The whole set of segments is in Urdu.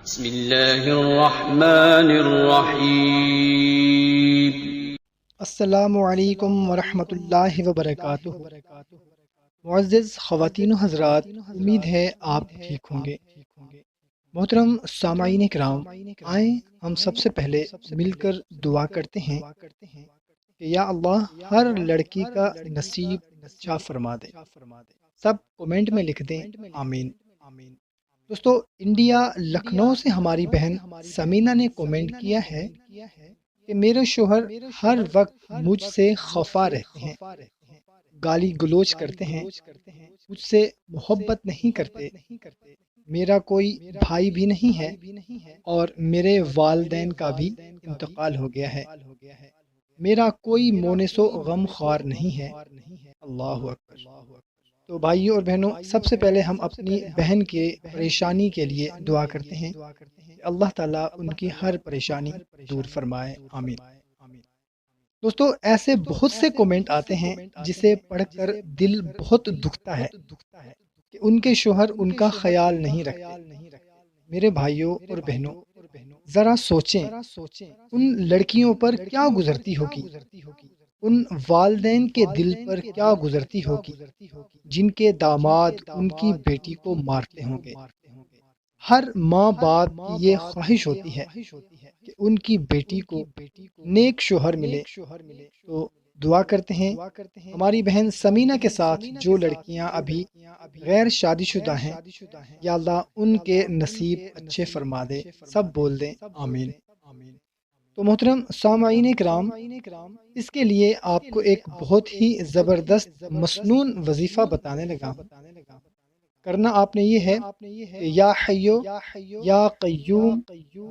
بسم اللہ الرحمن الرحیم۔ السلام علیکم ورحمۃ اللہ وبرکاتہ۔ معزز خواتین و حضرات، امید ہے آپ ٹھیک ہوں گے۔ محترم سامعین کرام، آئیں ہم سب سے پہلے مل کر دعا کرتے ہیں کہ یا اللہ ہر لڑکی کا نصیب اچھا فرما دے۔ سب کومنٹ میں لکھ دیں آمین۔ دوستو، انڈیا لکھنؤ سے ہماری بہن سمینہ نے کومنٹ کیا ہے کہ میرے شوہر ہر وقت مجھ سے خفا رہتے ہیں، گالی گلوچ کرتے ہیں، مجھ سے محبت نہیں کرتے، میرا کوئی بھائی بھی نہیں ہے اور میرے والدین کا بھی انتقال ہو گیا ہے، میرا کوئی مونس و غم خوار نہیں ہے۔ اللہ اکبر۔ تو بھائیوں اور بہنوں، سب سے پہلے ہم اپنی بہن کے پریشانی کے لیے دعا کرتے ہیں کہ اللہ تعالیٰ ان کی ہر پریشانی دور فرمائے، آمین۔ دوستو، ایسے بہت سے کومنٹ آتے ہیں جسے پڑھ کر دل بہت دکھتا ہے کہ ان کے شوہر ان کا خیال نہیں رکھتے۔ میرے بھائیوں اور بہنوں، ذرا سوچیں ان لڑکیوں پر کیا گزرتی ہوگی، ان والدین کے دل پر کیا گزرتی ہوگی جن کے داماد ان کی بیٹی کو مارتے ہوں گے۔ ہر ماں باپ کی یہ خواہش ہوتی ہے کہ ان کی بیٹی کو نیک شوہر ملے۔ تو دعا کرتے ہیں ہماری بہن سمینہ کے ساتھ جو لڑکیاں ابھی غیر شادی شدہ ہیں، یا اللہ ان کے نصیب اچھے فرما دے۔ سب بول دیں آمین۔ تو محترم سامعین کرام، اس کے لیے آپ کو ایک بہت ہی زبردست مسنون وظیفہ بتانے لگا ہوں۔ کرنا آپ نے یہ ہے کہ یا حیو یا قیوم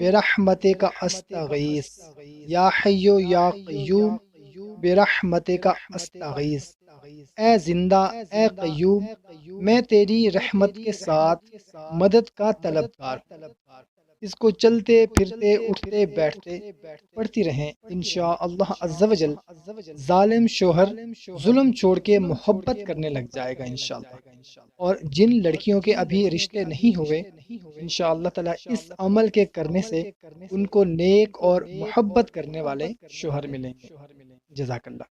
برحمتک استغیث، یا حیو یا قیوم برحمتک استغیث، اے زندہ اے قیوم، میں تیری رحمت کے ساتھ مدد کا طلبگار ہوں۔ اس کو چلتے پھرتے اٹھتے بیٹھتے پڑھتی رہیں، انشاءاللہ عز و جل ظالم شوہر ظلم چھوڑ کے محبت کرنے لگ جائے گا انشاءاللہ۔ اور جن لڑکیوں کے ابھی رشتے نہیں ہوئے، انشاءاللہ تعالی اس عمل کے کرنے سے ان کو نیک اور محبت کرنے والے شوہر ملیں گے۔ جزاک اللہ۔